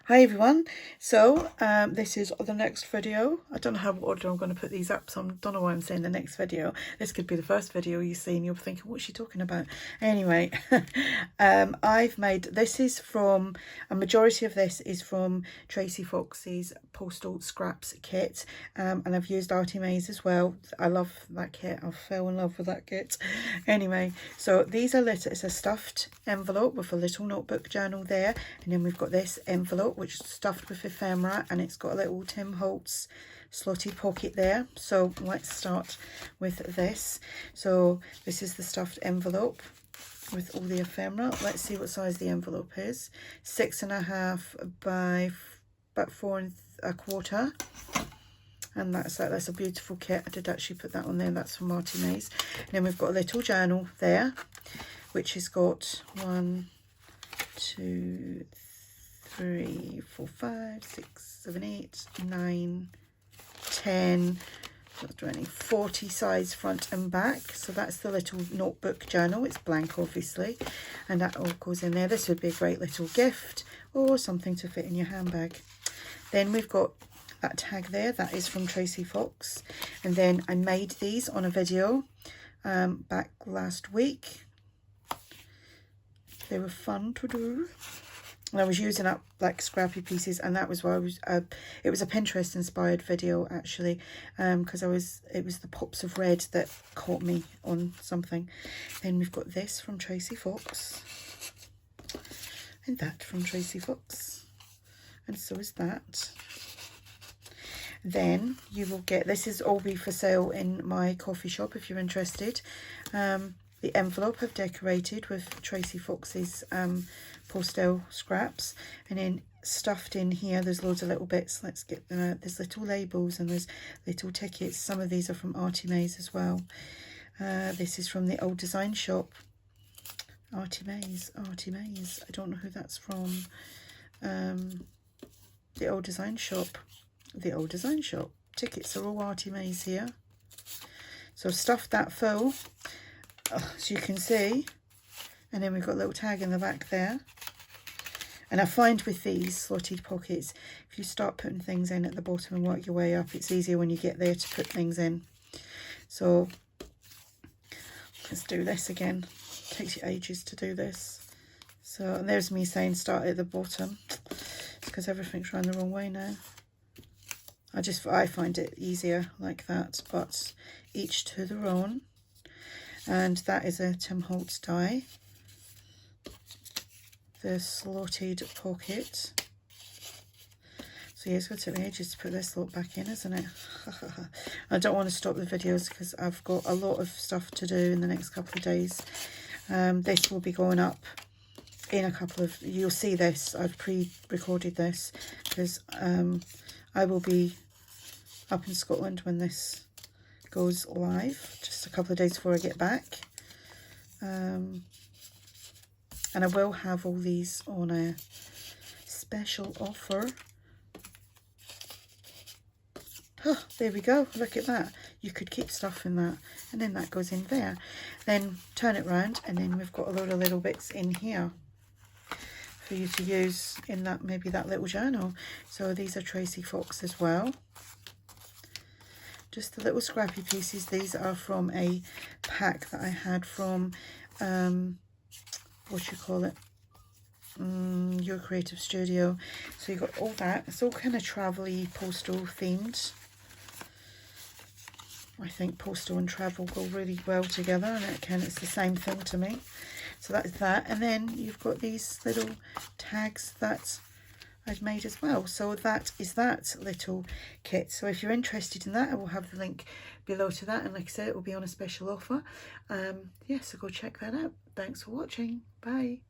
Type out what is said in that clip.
Hi everyone, so this is the next video. I don't know how order I'm going to put these up, so I don't know why I'm saying the next video. This could be the first video you see and you're thinking, what's she talking about? Anyway, I've made, this is from, a majority of this is from Tracie Fox's Postal Scraps kit, and I've used ARTYmaze as well. I love that kit, I fell in love with that kit. Anyway, so these are little, it's a stuffed envelope with a little notebook journal there, and then we've got this envelope which is stuffed with ephemera, and it's got a little Tim Holtz slotted pocket there. So let's start with this. So this is the stuffed envelope with all the ephemera. Let's see what size the envelope is. 6.5 by about 4 1/4. And that's a beautiful kit. I did actually put that on there. That's from ARTYmaze. And then we've got a little journal there, which has got 1, 2, 3, 4, 5, 6, 7, 8, 9, 10, 20, 40 size front and back. So that's the little notebook journal. It's blank obviously, and that all goes in there. This would be a great little gift or something to fit in your handbag. Then we've got that tag there, that is from Tracie Fox, and then I made these on a video back last week. They were fun to do. And I was using up like scrappy pieces, and that was why I was it was a Pinterest inspired video actually, because it was the pops of red that caught me on something. Then we've got this from Tracie Fox, and that from Tracie Fox, and so is that. Then you will get, this is all be for sale in my KoFi Shop if you're interested. The envelope I've decorated with Tracie Fox's Postal scraps, and then stuffed in here there's loads of little bits. Let's get there's little labels and there's little tickets. Some of these are from ARTYmaze as well. This is from the Old Design Shop. ARTYmaze. I don't know who that's from. The Old Design Shop. The Old Design Shop. Tickets are all ARTYmaze here. So I've stuffed that full, as you can see, and then we've got a little tag in the back there. And I find with these slotted pockets, if you start putting things in at the bottom and work your way up, it's easier when you get there to put things in. So let's do this again. It takes you ages to do this. So, and there's me saying start at the bottom. It's because everything's run the wrong way now. I find it easier like that, but each to their own. And that is a Tim Holtz die. The slotted pocket. So yeah, it's going to take me ages to put this lot back in, isn't it? I don't want to stop the videos because I've got a lot of stuff to do in the next couple of days. This will be going up in a couple of, you'll see this, I've pre-recorded this because I will be up in Scotland when this goes live, just a couple of days before I get back. And I will have all these on a special offer. Oh, there we go, look at that. You could keep stuff in that, and then that goes in there. Then turn it round, and then we've got a load of little bits in here for you to use in that, maybe that little journal. So these are Tracie Fox as well. Just the little scrappy pieces. These are from a pack that I had from what you call it, Your Creative Studio. So you got all that. It's all kind of travel-y, postal themed. I think postal and travel go really well together, and it's the same thing to me. So that's that. And then you've got these little tags that I've made as well. So that is that little kit. So if you're interested in that, I will have the link below to that, and like I said, it will be on a special offer. Yeah, so go check that out. Thanks for watching. Bye.